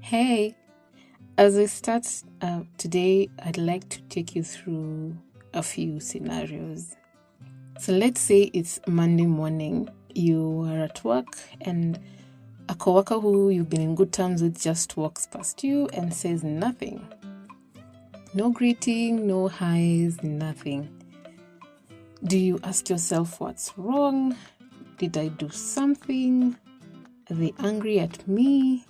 Hey, as I start today, I'd like to take you through a few scenarios. So let's say it's Monday morning, you are at work and a coworker who you've been in good terms with just walks past you and says nothing. No greeting, no highs, nothing. Do you ask yourself what's wrong? Did I do something? Are they angry at me?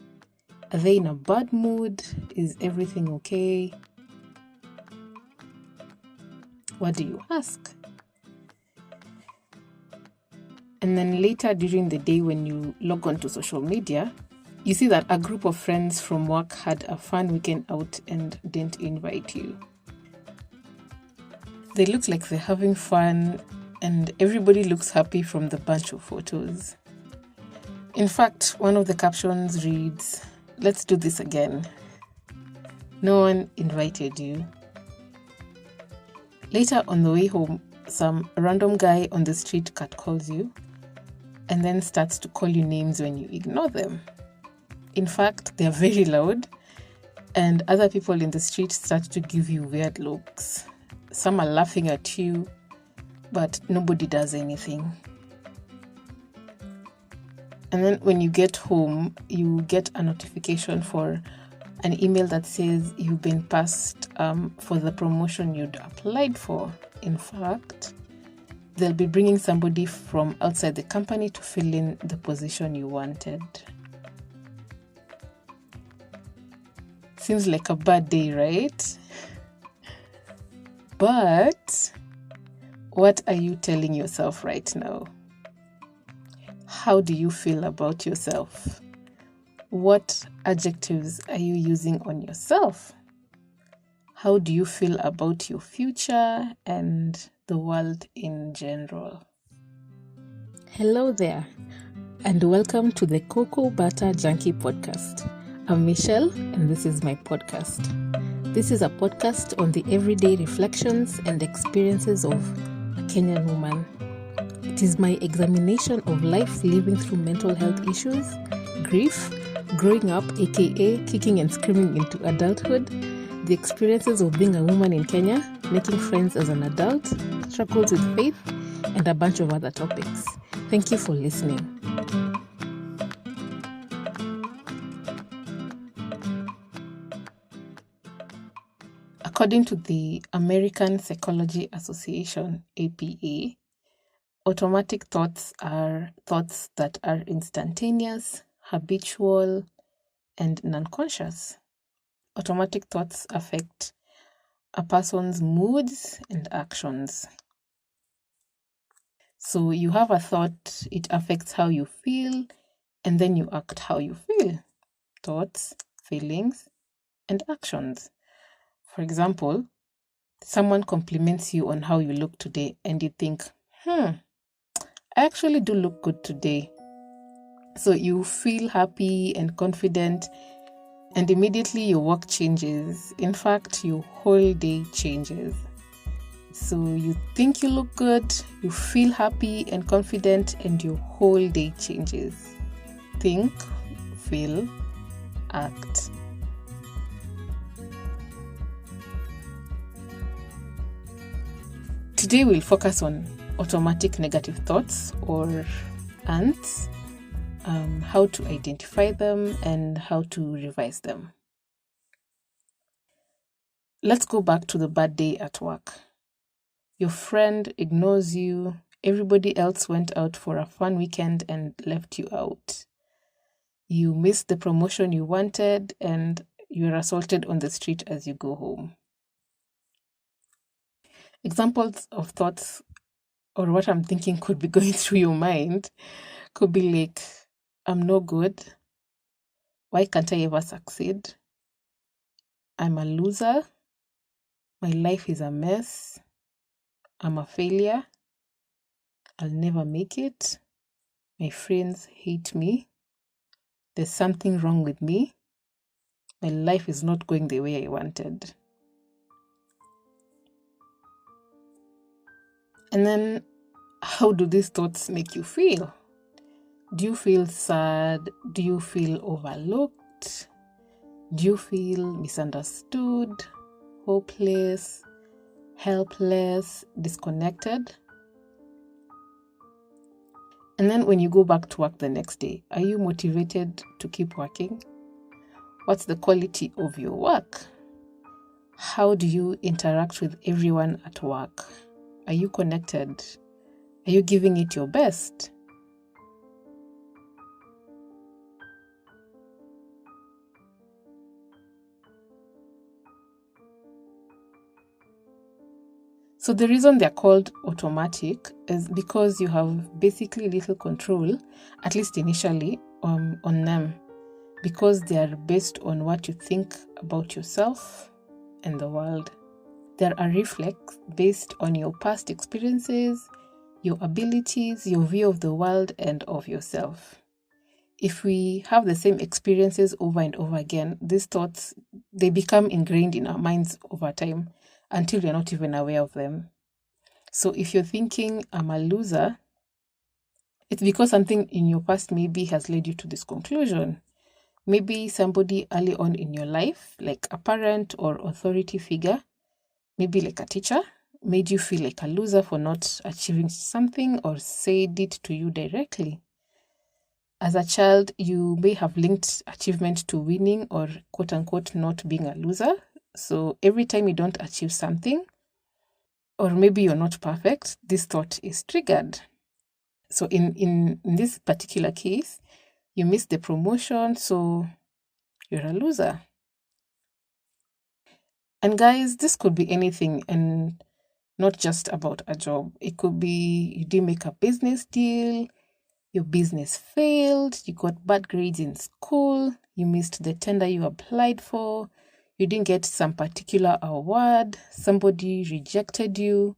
Are they in a bad mood? Is everything okay? What do you ask? And then later during the day when you log on to social media, you see that a group of friends from work had a fun weekend out and didn't invite you. They look like they're having fun and everybody looks happy from the bunch of photos. In fact, one of the captions reads, "Let's do this again. No one invited you." Later on the way home, some random guy on the street catcalls you and then starts to call you names when you ignore them. In fact, they're very loud and other people in the street start to give you weird looks. Some are laughing at you, but nobody does anything. And then when you get home, you get a notification for an email that says you've been passed for the promotion you'd applied for. In fact, they'll be bringing somebody from outside the company to fill in the position you wanted. Seems like a bad day, right? But what are you telling yourself right now? How do you feel about yourself? What adjectives are you using on yourself? How do you feel about your future and the world in general? Hello there, and welcome to the Cocoa Butter Junkie podcast. I'm Michelle, and this is my podcast. This is a podcast on the everyday reflections and experiences of a Kenyan woman. It is my examination of life living through mental health issues, grief, growing up, a.k.a. kicking and screaming into adulthood, the experiences of being a woman in Kenya, making friends as an adult, struggles with faith, and a bunch of other topics. Thank you for listening. According to the American Psychology Association, a.k.a., automatic thoughts are thoughts that are instantaneous, habitual, and non-conscious. Automatic thoughts affect a person's moods and actions. So you have a thought, it affects how you feel, and then you act how you feel. Thoughts, feelings, and actions. For example, someone compliments you on how you look today, and you think, I actually do look good today. So you feel happy and confident, and immediately your work changes. In fact, your whole day changes. So you think you look good, you feel happy and confident, and your whole day changes. Think, feel, act. Today we'll focus on automatic negative thoughts or ANTs, how to identify them and how to revise them. Let's go back to the bad day at work. Your friend ignores you. Everybody else went out for a fun weekend and left you out. You missed the promotion you wanted and you're assaulted on the street as you go home. Examples of thoughts or what I'm thinking could be going through your mind could be like, I'm no good. Why can't I ever succeed? I'm a loser. My life is a mess. I'm a failure. I'll never make it. My friends hate me. There's something wrong with me. My life is not going the way I wanted. And then, how do these thoughts make you feel? Do you feel sad? Do you feel overlooked? Do you feel misunderstood, hopeless, helpless, disconnected? And then when you go back to work the next day, are you motivated to keep working? What's the quality of your work? How do you interact with everyone at work? Are you connected? Are you giving it your best? So the reason they're called automatic is because you have basically little control, at least initially, on them, because they are based on what you think about yourself and the world. They're a reflex based on your past experiences, your abilities, your view of the world and of yourself. If we have the same experiences over and over again, these thoughts, they become ingrained in our minds over time until we're not even aware of them. So if you're thinking, I'm a loser, it's because something in your past maybe has led you to this conclusion. Maybe somebody early on in your life, like a parent or authority figure, maybe like a teacher, made you feel like a loser for not achieving something or said it to you directly. As a child, you may have linked achievement to winning or quote unquote not being a loser. So every time you don't achieve something, or maybe you're not perfect, this thought is triggered. So in this particular case, you missed the promotion, so you're a loser. And guys, this could be anything and not just about a job. It could be you didn't make a business deal, your business failed, you got bad grades in school, you missed the tender you applied for, you didn't get some particular award, somebody rejected you.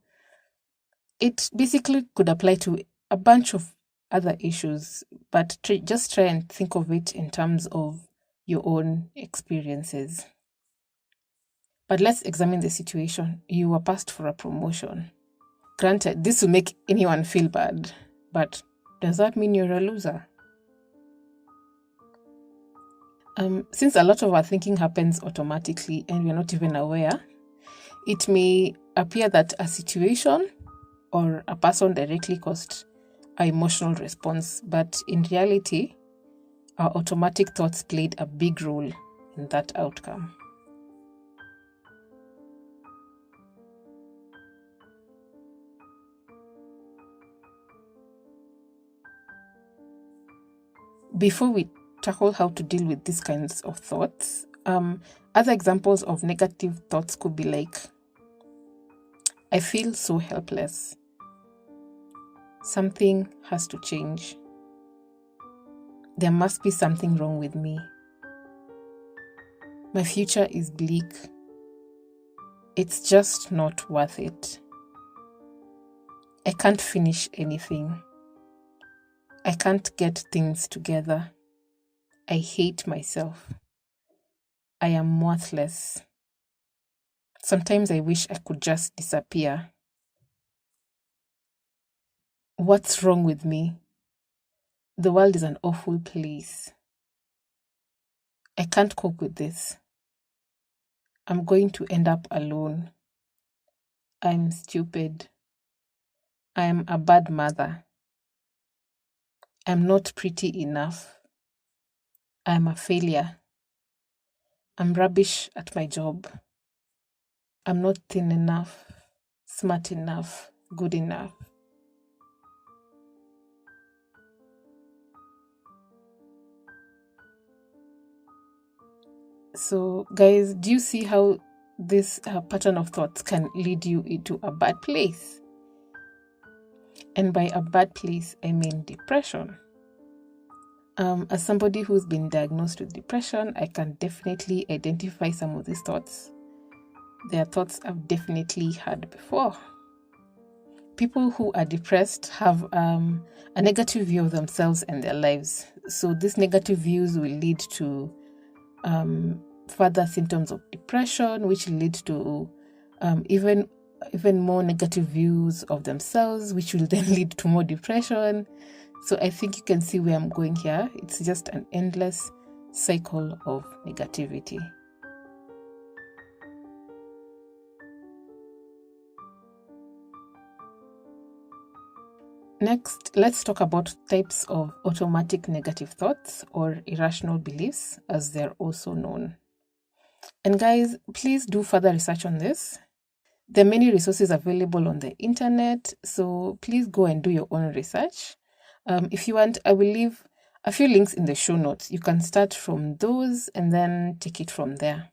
It basically could apply to a bunch of other issues, but just try and think of it in terms of your own experiences. But let's examine the situation. You were passed for a promotion. Granted, this will make anyone feel bad, but does that mean you're a loser? Since a lot of our thinking happens automatically and we're not even aware, it may appear that a situation or a person directly caused our emotional response, but in reality, our automatic thoughts played a big role in that outcome. Before we tackle how to deal with these kinds of thoughts, other examples of negative thoughts could be like, I feel so helpless. Something has to change. There must be something wrong with me. My future is bleak. It's just not worth it. I can't finish anything. I can't get things together. I hate myself. I am worthless. Sometimes I wish I could just disappear. What's wrong with me? The world is an awful place. I can't cope with this. I'm going to end up alone. I'm stupid. I'm a bad mother. I'm not pretty enough. I'm a failure. I'm rubbish at my job. I'm not thin enough, smart enough, good enough. So, guys, do you see how this pattern of thoughts can lead you into a bad place? And by a bad place, I mean depression. As somebody who's been diagnosed with depression, I can definitely identify some of these thoughts. They are thoughts I've definitely had before. People who are depressed have a negative view of themselves and their lives. So these negative views will lead to further symptoms of depression, which lead to even more negative views of themselves, which will then lead to more depression. So I think you can see where I'm going here. It's just an endless cycle of negativity. Next, let's talk about types of automatic negative thoughts or irrational beliefs, as they're also known. And guys, please do further research on this. There are many resources available on the internet, so please go and do your own research. If you want, I will leave a few links in the show notes. You can start from those and then take it from there.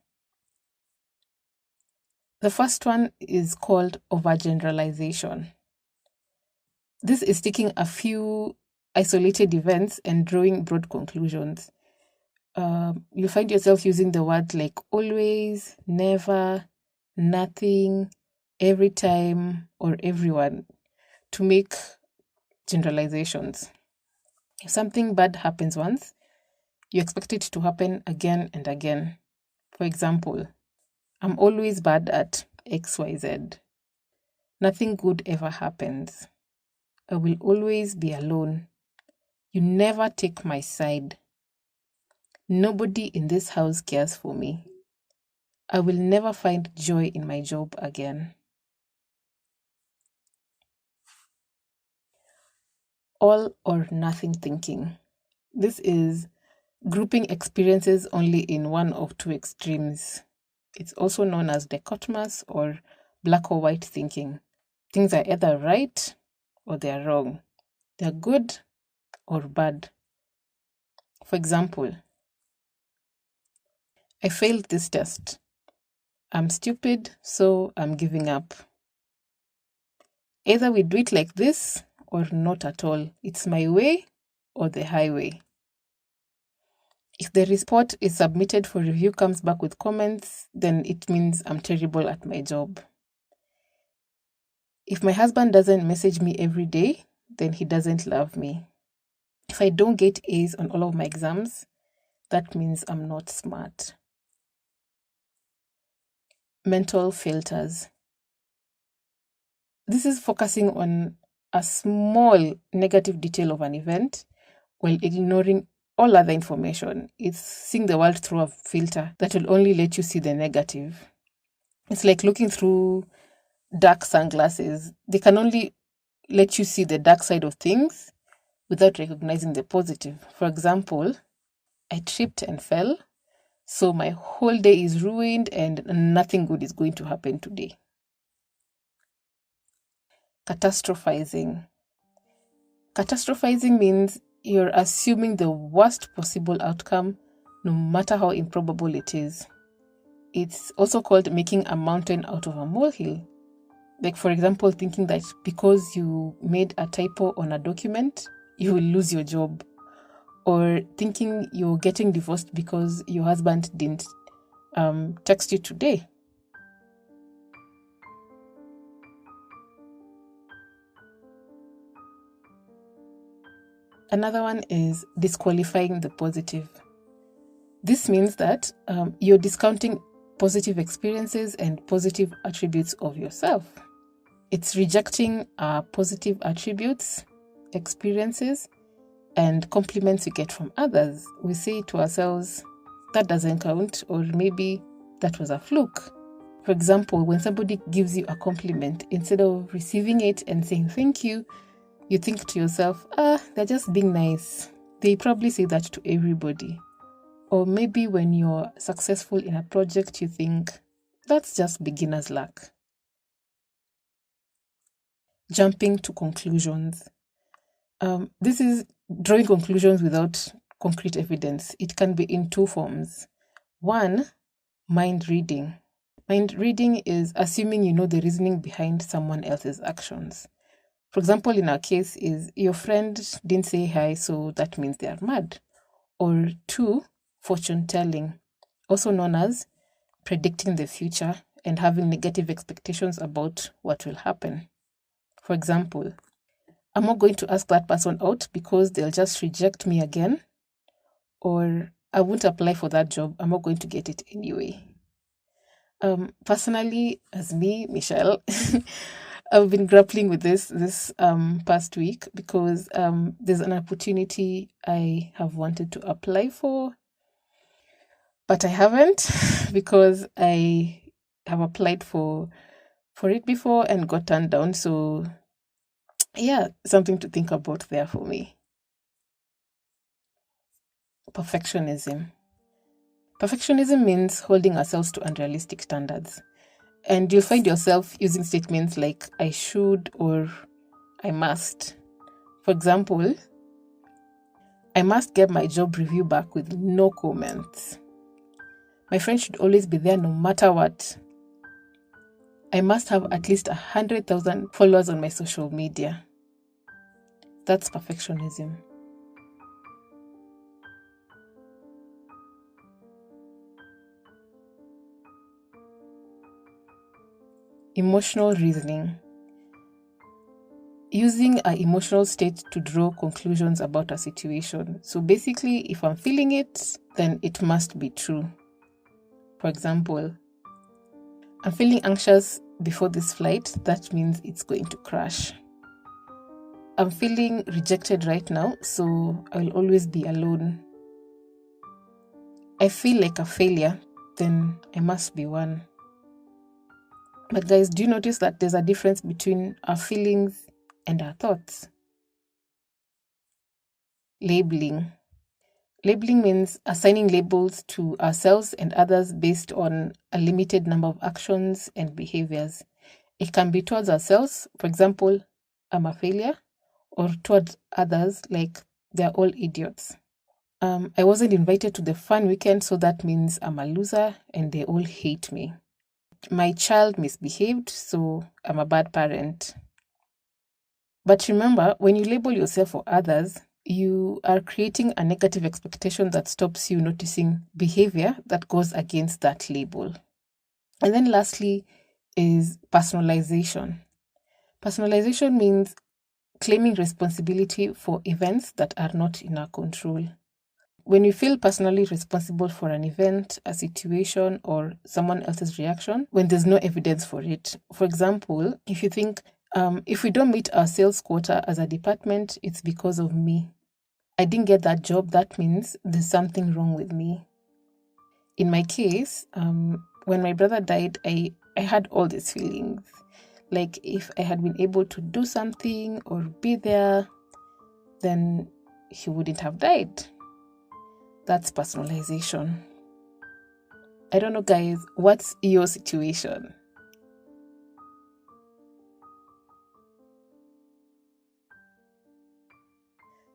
The first one is called overgeneralization. This is taking a few isolated events and drawing broad conclusions. You find yourself using the words like always, never, nothing, every time, or everyone to make generalizations. If something bad happens once, you expect it to happen again and again. For example, I'm always bad at XYZ. Nothing good ever happens. I will always be alone. You never take my side. Nobody in this house cares for me. I will never find joy in my job again. All or nothing thinking. This is grouping experiences only in one of two extremes. It's also known as dichotomous or black or white thinking. Things are either right or they are wrong. They're good or bad. For example, I failed this test. I'm stupid, so I'm giving up. Either we do it like this or not at all. It's my way or the highway. If the report is submitted for review comes back with comments, then it means I'm terrible at my job. If my husband doesn't message me every day, then he doesn't love me. If I don't get A's on all of my exams, that means I'm not smart. Mental filters. This is focusing on a small negative detail of an event while ignoring all other information. It's seeing the world through a filter that will only let you see the negative. It's like looking through dark sunglasses. They can only let you see the dark side of things without recognizing the positive. For example, I tripped and fell, so my whole day is ruined and nothing good is going to happen today. Catastrophizing. Catastrophizing means you're assuming the worst possible outcome, no matter how improbable it is. It's also called making a mountain out of a molehill. Like, for example, thinking that because you made a typo on a document, you will lose your job. Or thinking you're getting divorced because your husband didn't text you today. Another one is disqualifying the positive. This means that you're discounting positive experiences and positive attributes of yourself. It's rejecting positive attributes, experiences, and compliments we get from others. We say to ourselves, that doesn't count, or maybe that was a fluke. For example, when somebody gives you a compliment, instead of receiving it and saying thank you, you think to yourself, they're just being nice. They probably say that to everybody. Or maybe when you're successful in a project, you think, that's just beginner's luck. Jumping to conclusions. This is drawing conclusions without concrete evidence. It can be in two forms. One, mind reading. Mind reading is assuming you know the reasoning behind someone else's actions. For example, in our case is your friend didn't say hi, so that means they are mad. Or two, fortune telling, also known as predicting the future and having negative expectations about what will happen. For example, I'm not going to ask that person out because they'll just reject me again. Or I won't apply for that job. I'm not going to get it anyway. Personally, as me, Michelle, I've been grappling with this past week because there's an opportunity I have wanted to apply for. But I haven't because I have applied for it before and got turned down. So yeah, something to think about there for me. Perfectionism. Perfectionism means holding ourselves to unrealistic standards. And you'll find yourself using statements like I should or I must. For example, I must get my job review back with no comments. My friend should always be there no matter what. I must have at least 100,000 followers on my social media. That's perfectionism. Emotional reasoning. Using our emotional state to draw conclusions about a situation. So basically, if I'm feeling it, then it must be true. For example, I'm feeling anxious before this flight, that means it's going to crash. I'm feeling rejected right now, so I'll always be alone. I feel like a failure, then I must be one. But guys, do you notice that there's a difference between our feelings and our thoughts? Labeling. Labeling means assigning labels to ourselves and others based on a limited number of actions and behaviors. It can be towards ourselves, for example, I'm a failure, or towards others, like they're all idiots. I wasn't invited to the fun weekend, so that means I'm a loser and they all hate me. My child misbehaved, so I'm a bad parent. But remember, when you label yourself or others, you are creating a negative expectation that stops you noticing behavior that goes against that label. And then lastly is personalization. Personalization means claiming responsibility for events that are not in our control. When you feel personally responsible for an event, a situation, or someone else's reaction, when there's no evidence for it. For example, if you think, if we don't meet our sales quota as a department, it's because of me. I didn't get that job, that means there's something wrong with me. In my case, when my brother died, I had all these feelings. Like if I had been able to do something or be there, then he wouldn't have died. That's personalization. I don't know, guys, what's your situation?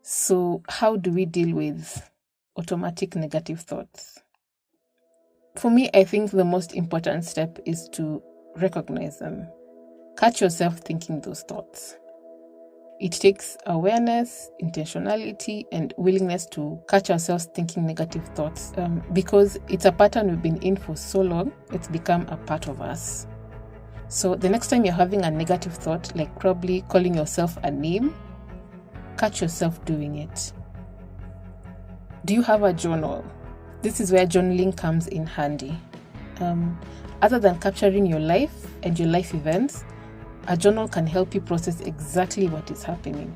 So, how do we deal with automatic negative thoughts? For me, I think the most important step is to recognize them. Catch yourself thinking those thoughts. It takes awareness, intentionality, and willingness to catch ourselves thinking negative thoughts because it's a pattern we've been in for so long, it's become a part of us. So the next time you're having a negative thought, like probably calling yourself a name, catch yourself doing it. Do you have a journal? This is where journaling comes in handy. Other than capturing your life and your life events, a journal can help you process exactly what is happening.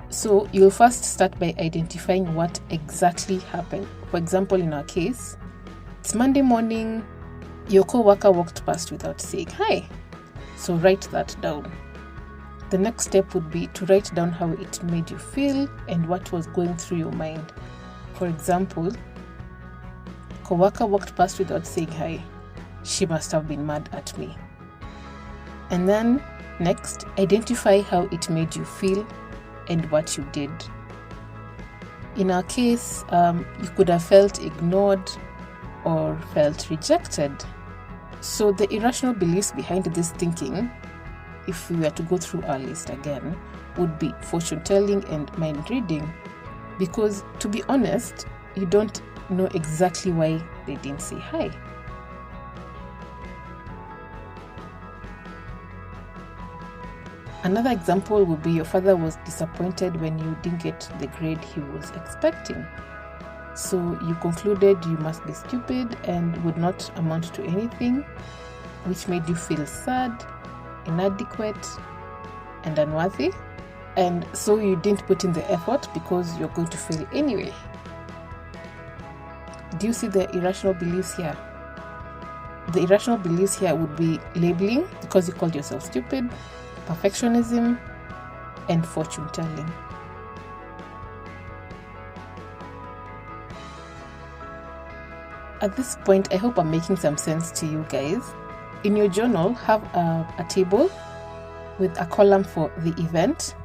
So you'll first start by identifying what exactly happened. For example, in our case, it's Monday morning, your co-worker walked past without saying hi. So write that down. The next step would be to write down how it made you feel and what was going through your mind. For example, co-worker walked past without saying hi. She must have been mad at me. And then next, identify how it made you feel and what you did. In our case, you could have felt ignored or felt rejected. So the irrational beliefs behind this thinking, if we were to go through our list again, would be fortune telling and mind reading. Because to be honest, you don't know exactly why they didn't say hi. Another example would be your father was disappointed when you didn't get the grade he was expecting. So you concluded you must be stupid and would not amount to anything, which made you feel sad, inadequate, and unworthy. And so you didn't put in the effort because you're going to fail anyway. do you see the irrational beliefs here? The irrational beliefs here would be labeling, because you called yourself stupid, perfectionism, and fortune telling. At this point, I hope I'm making some sense to you guys. In your journal, have a table with a column for the event,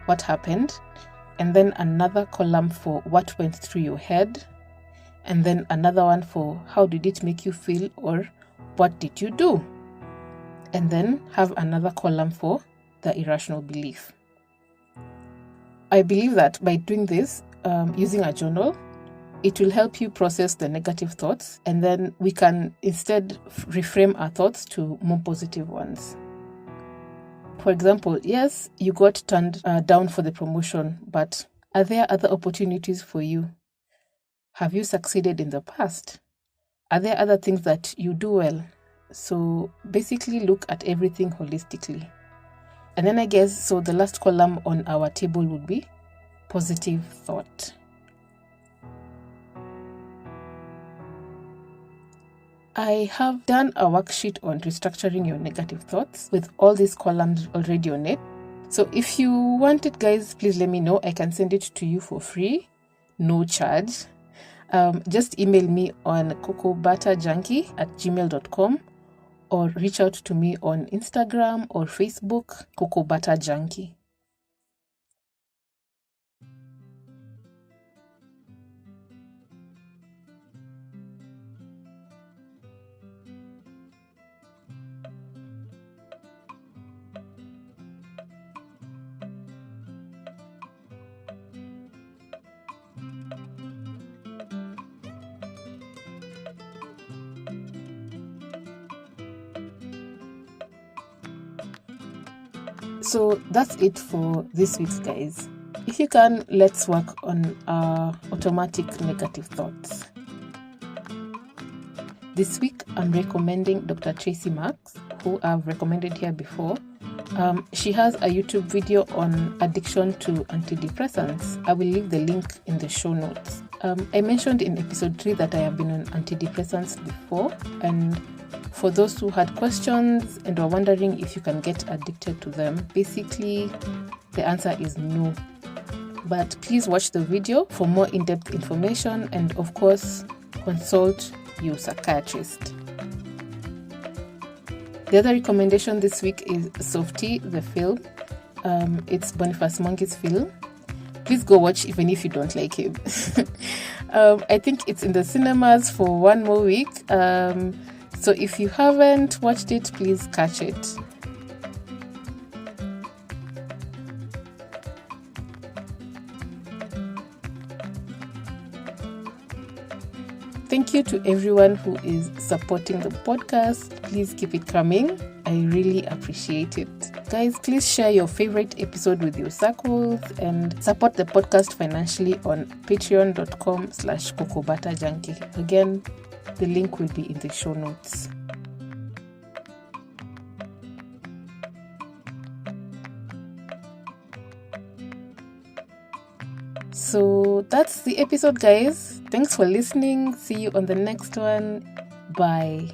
what happened, and then another column for what went through your head, and then another one for how did it make you feel or what did you do, and then have another column for the irrational belief. I believe that by doing this, using a journal, it will help you process the negative thoughts, and then we can instead reframe our thoughts to more positive ones. For example, yes, you got turned down for the promotion, but are there other opportunities for you? Have you succeeded in the past? Are there other things that you do well? So basically look at everything holistically. And then I guess, so the last column on our table would be positive thought. I have done a worksheet on restructuring your negative thoughts with all these columns already on it. So if you want it, guys, please let me know. I can send it to you for free, no charge. Just email me on cocobutterjunkie@gmail.com or reach out to me on Instagram or Facebook, cocobutterjunkie. So that's it for this week, guys. If you can, let's work on automatic negative thoughts. This week, I'm recommending Dr. Tracey Marks, who I've recommended here before. She has a YouTube video on addiction to antidepressants. I will leave the link in the show notes. I mentioned in episode 3 that I have been on antidepressants before, and for those who had questions and were wondering if you can get addicted to them, basically the answer is no. But please watch the video for more in-depth information, and of course, consult your psychiatrist. The other recommendation this week is Softie The Film. It's Boniface Mwangi's film. Please go watch even if you don't like him. I think it's in the cinemas for one more week. So if you haven't watched it, please catch it. Thank you to everyone who is supporting the podcast. Please keep it coming. I really appreciate it. Guys, please share your favorite episode with your circles and support the podcast financially on patreon.com/cocobutterjunkie. Again, the link will be in the show notes. So that's the episode, guys. Thanks for listening. See you on the next one. Bye.